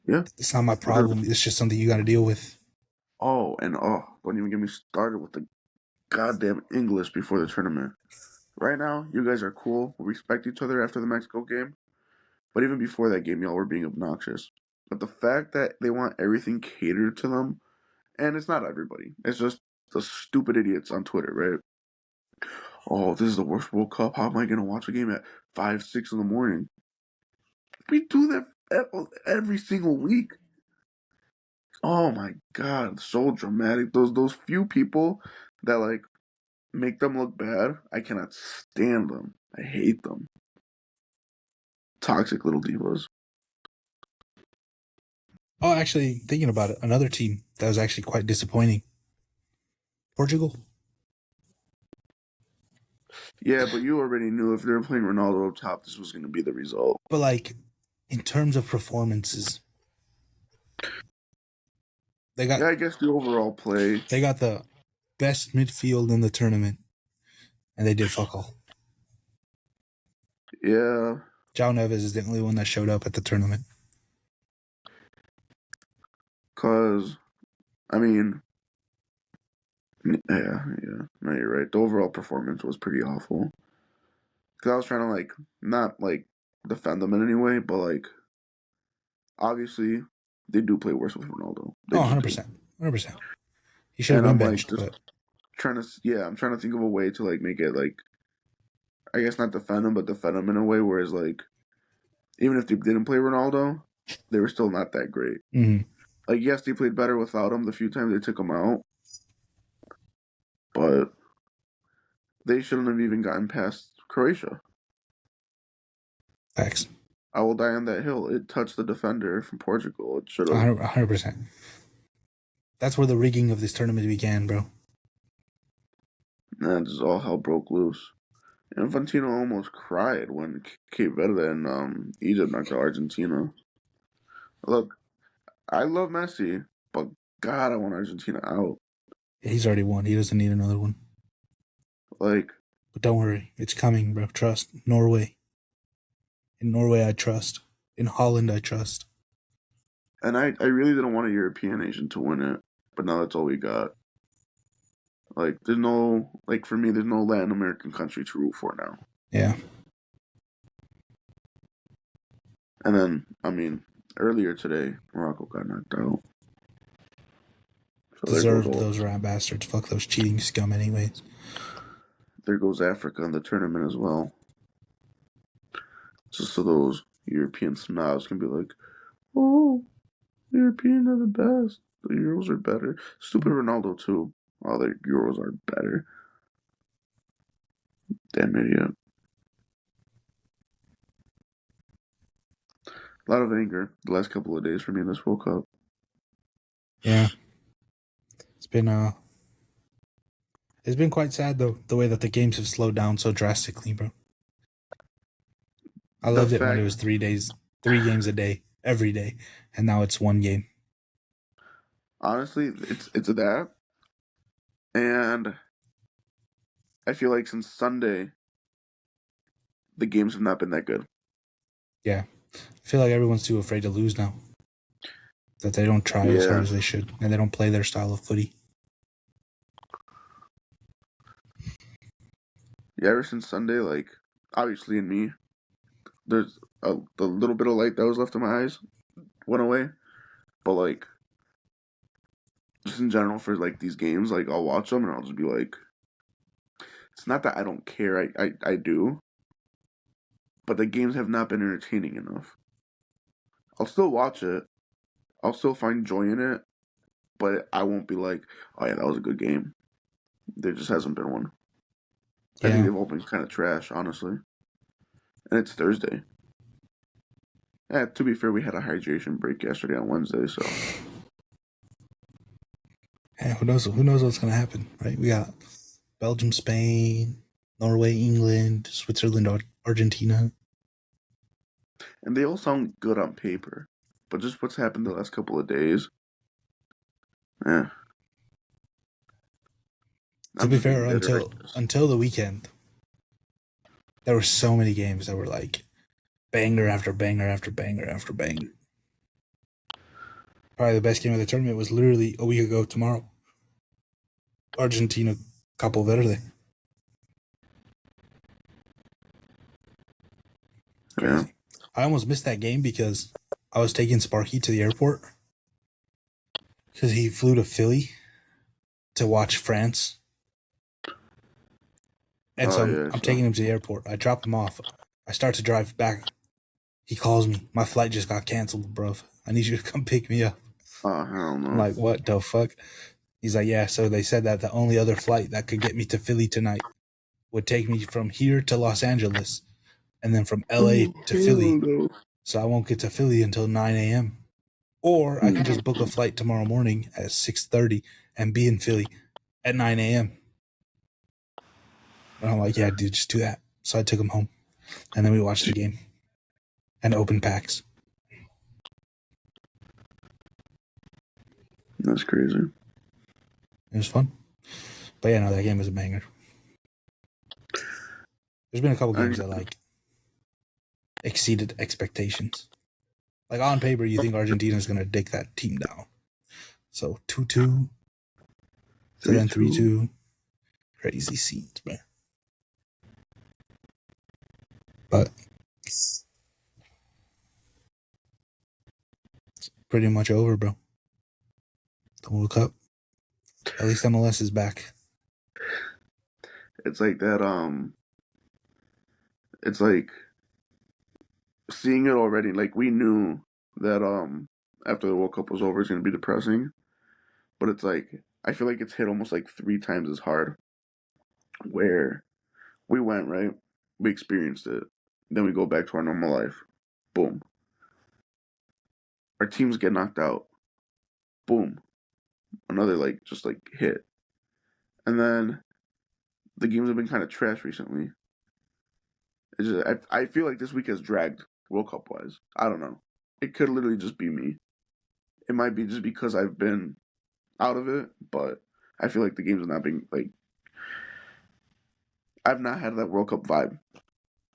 Yeah, It's not my literally. problem. It's just something you got to deal with. Oh, and don't even get me started with the goddamn English before the tournament. Right now, you guys are cool. We respect each other after the Mexico game. But even before that game, y'all were being obnoxious. But the fact that they want everything catered to them, and it's not everybody, it's just the stupid idiots on Twitter, right? Oh, this is the worst World Cup. How am I going to watch a game at 5, 6 in the morning? We do that every single week. Oh my god, so dramatic. Those few people that like make them look bad, I cannot stand them. I hate them. Toxic little divas. Oh, actually, thinking about it, another team that was actually quite disappointing, Portugal. Yeah, but you already knew if they were playing Ronaldo up top, this was going to be the result. But like, in terms of performances, they got Yeah, I guess the overall play. they got the best midfield in the tournament, and they did fuck all. Yeah, João Neves is the only one that showed up at the tournament. because, I mean, yeah. No, you're right. The overall performance was pretty awful. Because I was trying to, like, not, like, defend them in any way, but, like, obviously, they do play worse with Ronaldo. They Oh, just do. 100%. 100%. He should have And been I'm, like, benched, just but I'm trying to think of a way to, like, make it, like, I guess not defend them, but defend them in a way whereas, like, even if they didn't play Ronaldo, they were still not that great. mm-hmm. Like, yes, they played better without him the few times they took him out, but they shouldn't have even gotten past Croatia. Facts. I will die on that hill. It touched the defender from Portugal. It should have. 100%. That's where the rigging of this tournament began, bro. And just all hell broke loose. Infantino almost cried when Cape Verde and Egypt knocked out Argentina. Look, I love Messi, but God, I want Argentina out. He's already won. He doesn't need another one. Like, But don't worry. It's coming, bro. Trust. Norway. In Norway, I trust. In Holland, I trust. and I really didn't want a European nation to win it, but now that's all we got. Like, there's no, like, for me, there's no Latin American country to root for now. Yeah. And then, I mean, earlier today, Morocco got knocked out. So Deserved those rat bastards. Fuck those cheating scum, anyways. there goes Africa in the tournament as well. just so those European snobs can be like, "Oh, European are the best. The Euros are better." Stupid Ronaldo too. All their Euros are better. Damn idiot. A lot of anger the last couple of days for me in this World Cup. Yeah, it's been it's been quite sad though the way that the games have slowed down so drastically, bro. I The loved it when it fact, was 3 days, 3 games a day, every day, and now it's one game. honestly, it's that, and I feel like since Sunday, the games have not been that good. Yeah, I feel like everyone's too afraid to lose now. That they don't try as hard Yeah, as they should, and they don't play their style of footy. yeah. Ever since Sunday, like obviously in me, there's the little bit of light that was left in my eyes went away, but like just in general for like these games, like I'll watch them and I'll just be like, it's not that I don't care, I do, but the games have not been entertaining enough. I'll still watch it, I'll still find joy in it, but I won't be like, oh yeah, that was a good game. There just hasn't been one. I think Yeah, they've all been kind of trash, honestly. And it's Thursday. Yeah, to be fair, we had a hydration break yesterday on Wednesday, so yeah. Who knows? Who knows what's gonna happen? Right? We got Belgium, Spain, Norway, England, Switzerland, Argentina. and they all sound good on paper, but just what's happened the last couple of days, eh, To I'm be just being fair, bitter, I until guess. until the weekend, there were so many games that were like banger after banger after banger after banger. Probably the best game of the tournament was literally a week ago tomorrow. Argentina, Capo Verde. Yeah. Crazy. I almost missed that game because I was taking Sparky to the airport because he flew to Philly to watch France. And Oh so I'm, yeah. I'm So. taking him to the airport. I drop him off. I start to drive back. He calls me. My flight just got canceled, bro. I need you to come pick me up. Oh hell I'm no. like, what the fuck? He's like, yeah. So they said that the only other flight that could get me to Philly tonight would take me from here to Los Angeles and then from LA Oh to hell Philly. no. So I won't get to Philly until 9 a.m. Or I could Hmm. just book a flight tomorrow morning at 6:30 and be in Philly at 9 a.m. And I'm like, yeah, dude, just do that. So I took him home and then we watched the game and opened packs. That's crazy. It was fun. But yeah, no, that game was a banger. There's been a couple I, games that like exceeded expectations. Like on paper, you think Argentina's gonna dig that team down. So 2-2 to three then two. 3-2. Crazy scenes, man. But it's pretty much over, bro. The World Cup. At least MLS is back. It's like that. It's like seeing it already. Like we knew that after the World Cup was over, it's gonna be depressing. But it's like I feel like it's hit almost like three times as hard. Where we went right, we experienced it, then we go back to our normal life. Boom. Our teams get knocked out. Boom. Another like just like hit. And then the games have been kind of trash recently. It's just, I feel like this week has dragged World Cup wise. I don't know. It could literally just be me. It might be just because I've been out of it, but I feel like the games have not been like I've not had that World Cup vibe.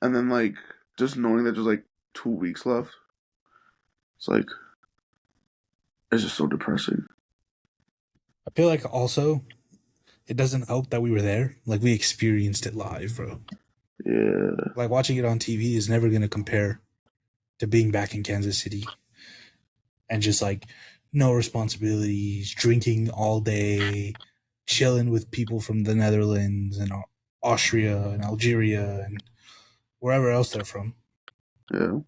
And then like just knowing that there's like 2 weeks left, it's like it's just so depressing. I feel like also it doesn't help that we were there. Like we experienced it live, bro. Yeah. Like watching it on TV is never gonna compare to being back in Kansas City and just like no responsibilities, drinking all day, chilling with people from the Netherlands and Austria and Algeria and wherever else they're from. Yeah.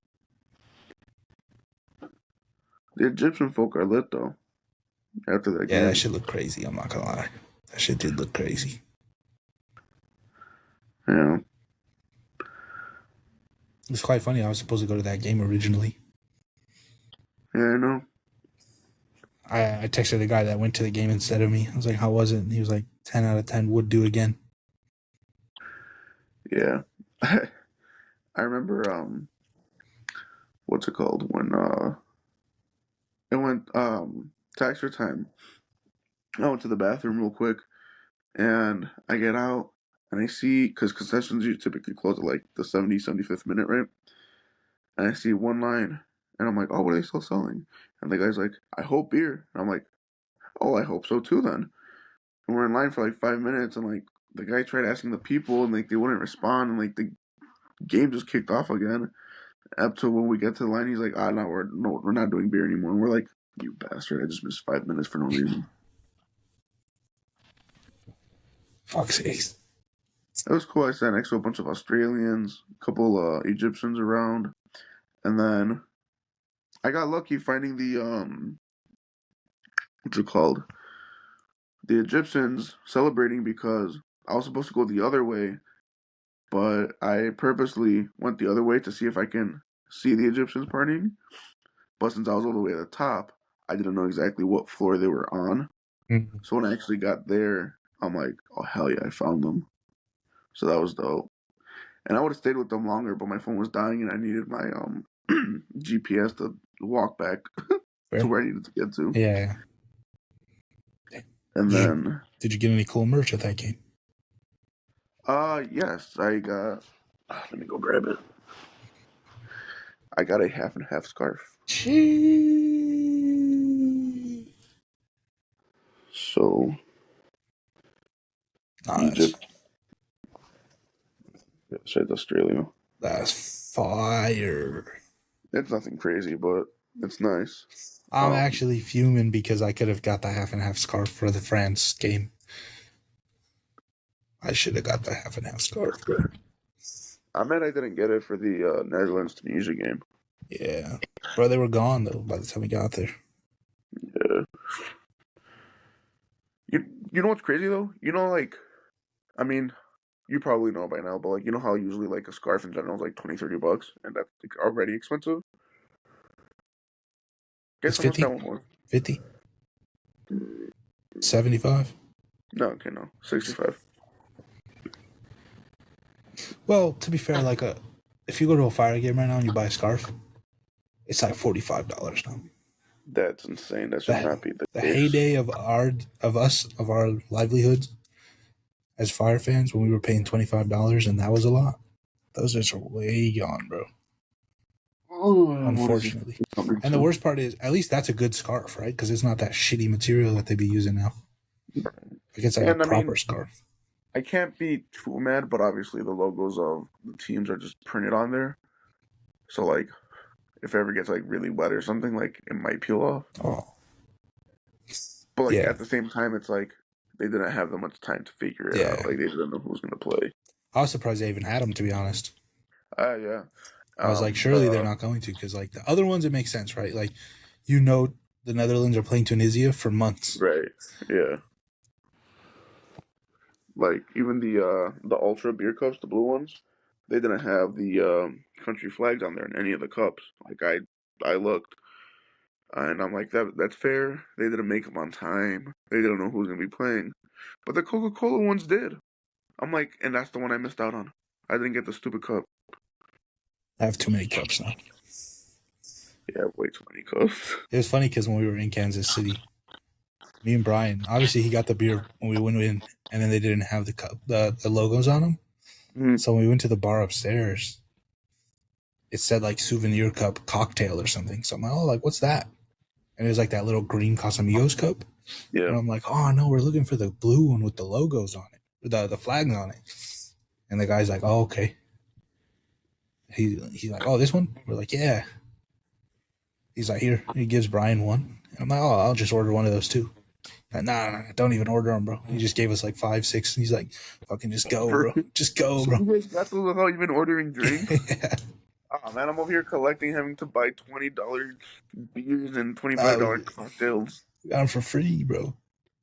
The Egyptian folk are lit though. After that Yeah, that game. shit looked crazy. I'm not gonna lie. That shit did look crazy. Yeah. It's quite funny. I was supposed to go to that game originally. Yeah, I know. I texted the guy that went to the game instead of me. I was like, "How was it?" And he was like, "10 out of 10. Would do again." Yeah. I remember what's it called? When it went tax time. I went to the bathroom real quick and I get out and I see because concessions you typically close at like the 75th minute, right? And I see one line and I'm like, oh, what are they still selling? And the guy's like, I hope beer. And I'm like, oh, I hope so too then. And we're in line for like 5 minutes and like the guy tried asking the people and like they wouldn't respond and like the game just kicked off again. Up to when we get to the line, he's like, ah, we're not doing beer anymore. And we're like, you bastard! I just missed 5 minutes for no reason. Fuck's sakes. It was cool. I sat next to a bunch of Australians, a couple Egyptians around, and then I got lucky finding the what's it called? The Egyptians celebrating because I was supposed to go the other way, but I purposely went the other way to see if I can see the Egyptians partying. But since I was all the way at the top, I didn't know exactly what floor they were on. Mm. So when I actually got there, I'm like, oh hell yeah, I found them. So that was dope. And I would have stayed with them longer, but my phone was dying and I needed my GPS to walk back to Fair. where I needed to get to. Yeah. And Did you then did you get any cool merch at that game? yes, I got let me go grab it. I got a half and half scarf. Gee. So Nice. Egypt, said Australia. That's fire. It's nothing crazy, but it's nice. I'm Um, actually fuming because I could have got the half and half scarf for the France game. I should have got the half and half scarf, bro. I meant I didn't get it for the Netherlands Tunisia game. Yeah. Bro, they were gone though by the time we got there. Yeah. You know what's crazy though? Like I mean, you probably know by now, but like how usually like a scarf in general is like 20-30 bucks, and that's like already expensive. It's Guess how much that 50? one was? 50? 75? No, okay, no, 65. Well, to be fair, if you go to a fire game right now and you buy a scarf, it's like $45 now. That's insane. That should The, not be the the case. heyday of our livelihoods as fire fans when we were paying $25 and that was a lot. Those days are way gone, bro. Oh, what is it Unfortunately. coming And the to? worst part is, at least that's a good scarf, right? Because it's not that shitty material that they be using now. Like it's like a And I proper mean, scarf. I can't be too mad, but obviously the logos of the teams are just printed on there. So like, if it ever gets like really wet or something, like it might peel off. Oh, But like yeah, at the same time, it's like they didn't have that much time to figure it out. yeah. Like they didn't know who was gonna play. I was surprised they even had them, to be honest. Yeah. I was like, surely they're The not going to, because like the other ones, it makes sense, right? Like, you know, the Netherlands are playing Tunisia for months. right, yeah. Like even the Ultra beer cups, the blue ones, they didn't have the country flags on there in any of the cups. Like I looked, and I'm like that's fair. They didn't make them on time. They didn't know who was gonna be playing, but the Coca-Cola ones did. I'm like, and that's the one I missed out on. I didn't get the stupid cup. I have too many cups now. Yeah, way too many cups. It was funny because when we were in Kansas City, me and Brian, obviously he got the beer when we went in, and then they didn't have the cup, the logos on them. Mhm. So when we went to the bar upstairs, it said like souvenir cup cocktail or something. So I'm like, oh, like what's that? And it was like that little green Casamigos cup. And Yeah. I'm like, oh no, we're looking for the blue one with the logos on it, the flags on it. And the guy's like, oh okay. He's like, oh, this one? We're like, yeah. He's like, here. He gives Brian one. And I'm like, oh, I'll just order one of those too. Like, nah, don't even order them, bro. He just gave us like 5, 6. And he's like, fucking just go, For, bro. Just go, so bro. you guys got those without even ordering drinks? Yeah. Oh man, I'm over here collecting, having to buy $20 beers and $25 Oh, cocktails. we got them for free, bro.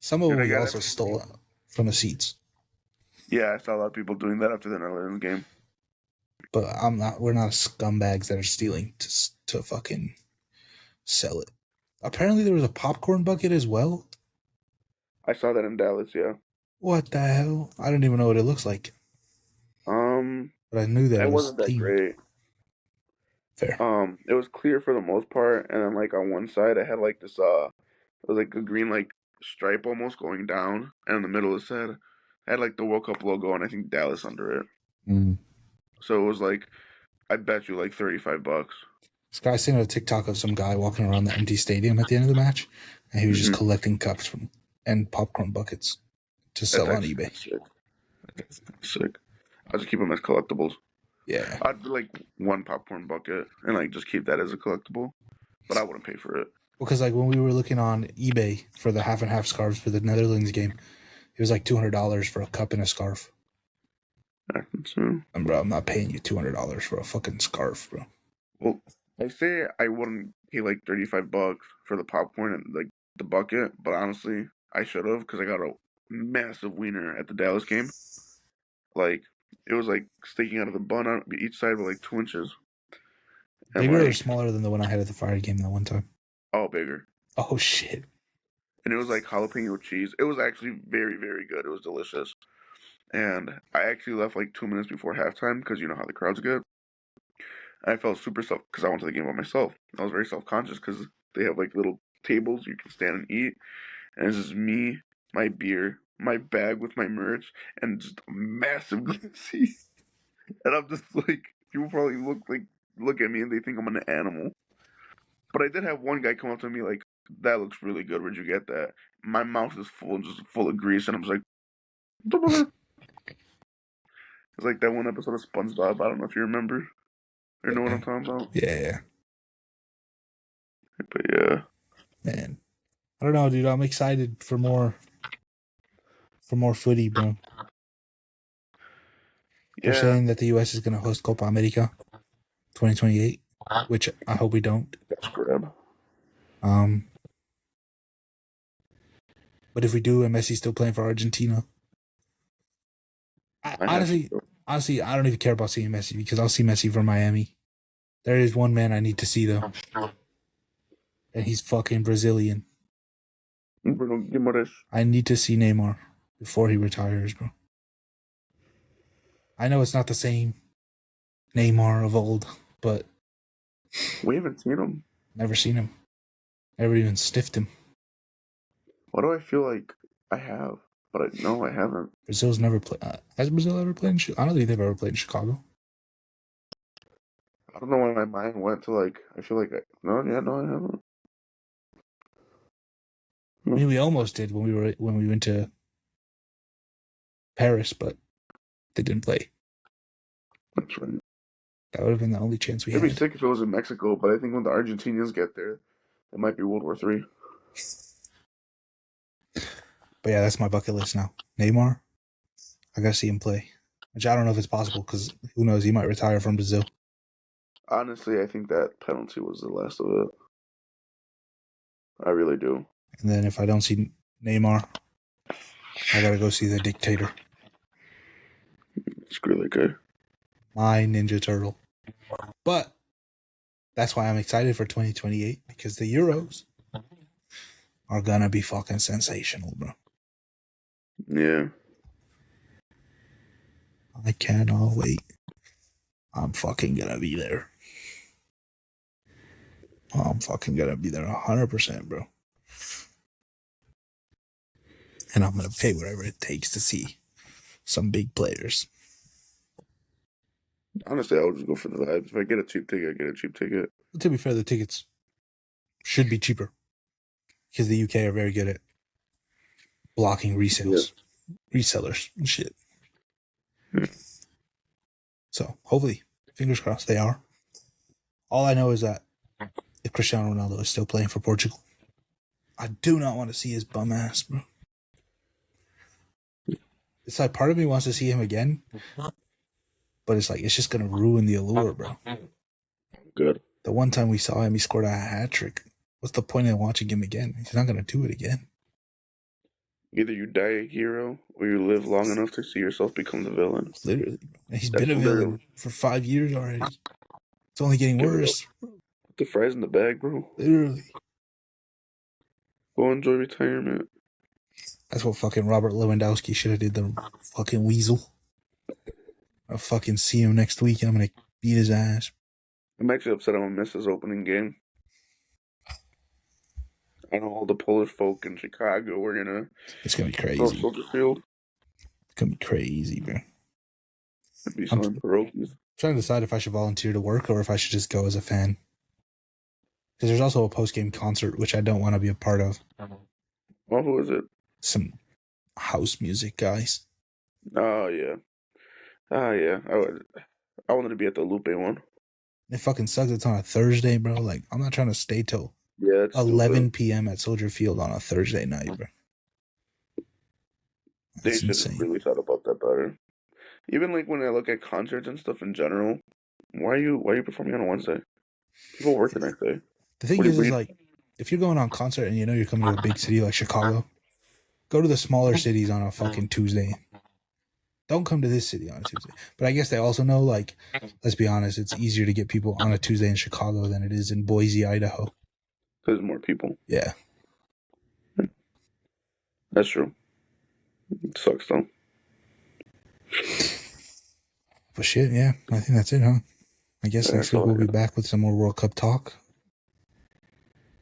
Some of Dude, them I we got also everything for stole free. from the seats. Yeah, I saw a lot of people doing that after the Netherlands game. But I'm not. We're not scumbags that are stealing to fucking sell it. Apparently, there was a popcorn bucket as well. I saw that in Dallas, yeah. What the hell? I don't even know what it looks like, but I knew that it It was wasn't that themed. great. Fair. It was clear for the most part, and then like on one side it had like this it was like a green like stripe almost going down, and in the middle it had like the World Cup logo and I think Dallas under it. Mm. So it was like I bet you like $35. This guy seen a TikTok of some guy walking around the empty stadium at the end of the match, and he was just Hmm. collecting cups from and popcorn buckets to That's sell on actually eBay. sick. That's sick. I'll just keep them as collectibles. Yeah. I'd do like one popcorn bucket and like just keep that as a collectible, but I wouldn't pay for it. Because like when we were looking on eBay for the half and half scarves for the Netherlands game, it was like $200 for a cup and a scarf. So, And bro, I'm not paying you $200 for a fucking scarf, bro. well, I say I wouldn't pay like $35 for the popcorn and like the bucket, but honestly, I should have because I got a massive wiener at the Dallas game. Like it was like sticking out of the bun on each side with like 2 inches, and Bigger or like smaller than the one I had at the Fire game that one time? all bigger. Oh shit. And it was like jalapeno cheese. It was actually very, very good. It was delicious. And I actually left like 2 minutes before halftime because you know how the crowds get. I felt super self because I went to the game by myself. I was very self conscious because they have like little tables you can stand and eat, and it's just me, my beer, my bag with my merch, and just a massive glizzy. And I'm just like, people probably look at me and they think I'm an animal. But I did have one guy come up to me like, "That looks really good. Where'd you get that?" My mouth is full, just full of grease, and I'm just like, it's like that one episode of SpongeBob. I don't know if you remember or know what I'm Yeah. talking about. Yeah. But yeah, Man. I don't know, dude. I'm excited for more footy, bro. They're yeah, saying that the US is gonna host Copa America 2028, which I hope we don't. that's grab. Um but if we do and Messi's still playing for Argentina, I, I have to honestly, go. honestly, I don't even care about seeing Messi because I'll see Messi from Miami. There is one man I need to see though, and he's fucking Brazilian. Bruno Guimaraes. I need to see Neymar before he retires, bro. I know it's not the same Neymar of old, but We haven't seen him. never seen him. Never even sniffed him. Why do I feel like I have? But no, I haven't. Brazil's never played. Has Brazil ever played in Chicago? I don't think they've ever played in Chicago. I don't know why my mind went to like. I feel like no, yeah, no, I haven't. I No, mean, we almost did when we went to Paris, but they didn't play. that's right. That would have been the only chance we It'd be had. sick if it was in Mexico, but I think when the Argentinians get there, it might be World War III. But yeah, that's my bucket list now. Neymar, I gotta see him play. Which I don't know if it's possible because who knows? He might retire from Brazil. Honestly, I think that penalty was the last of it. I really do. And then if I don't see Neymar, I gotta go see the dictator, It's really good. my Ninja Turtle. But that's why I'm excited for 2028 because the Euros are gonna be fucking sensational, bro. Yeah. I cannot wait. I'm fucking gonna be there. I'm fucking gonna be there 100%, bro. And I'm gonna pay whatever it takes to see some big players. Honestly, I would just go for the vibes. If I get a cheap ticket, I get a cheap ticket. But to be fair, the tickets should be cheaper because the UK are very good at blocking Yeah. resellers, and shit. Yeah. So hopefully, fingers crossed, they are. All I know is that if Cristiano Ronaldo is still playing for Portugal, I do not want to see his bum ass, bro. It's like part of me wants to see him again, but it's like it's just gonna ruin the allure, bro. looked good. The one time we saw him, he scored a hat trick. What's the point of watching him again? He's not going to do it again. Either you die a hero or you live long enough to see yourself become the villain. Literally, bro. He's been That's a villain literally for 5 years already. It's only getting give it up. worse. Put the fries in the bag, bro. Literally. Go enjoy retirement. That's what fucking Robert Lewandowski should have did. The fucking weasel. I'll fucking see him next week and I'm gonna beat his ass. I'm actually upset I'm gonna miss his opening game. I know all the Polish folk in Chicago were gonna It's gonna be go crazy. Soldier Field. It's gonna be crazy, bro. It'd be I'm selling pierogies. trying to decide if I should volunteer to work or if I should just go as a fan. Because there's also a post-game concert, which I don't want to be a part of. Oh, who is it? Some house music guys. Oh yeah. Ah yeah. I wanted to be at the Lupe one. It fucking sucks. It's on a Thursday, bro. Like, I'm not trying to stay till Yeah, it's 11 stupid. p.m. at Soldier Field on a Thursday night, bro. They That's should have insane. really thought about that better. Even like when I look at concerts and stuff in general, why are you performing on a Wednesday? People work the next day. The thing What are is you reading? like, if you're going on concert and you know you're coming to a big city like Chicago, go to the smaller cities on a fucking Tuesday. Don't come to this city on a Tuesday. But I guess they also know, like, let's be honest, it's easier to get people on a Tuesday in Chicago than it is in Boise, Idaho. Because more people. Yeah. That's true. It sucks though. But shit, yeah, I think that's it, huh? I guess Yeah, next that's week all we'll I be got. back with some more World Cup talk.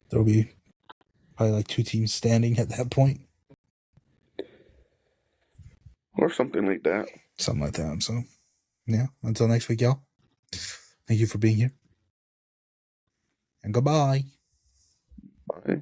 There'll be probably like 2 teams standing at that point. Or something like that. Something like that. So, yeah, until next week, y'all. Thank you for being here. And goodbye. Bye.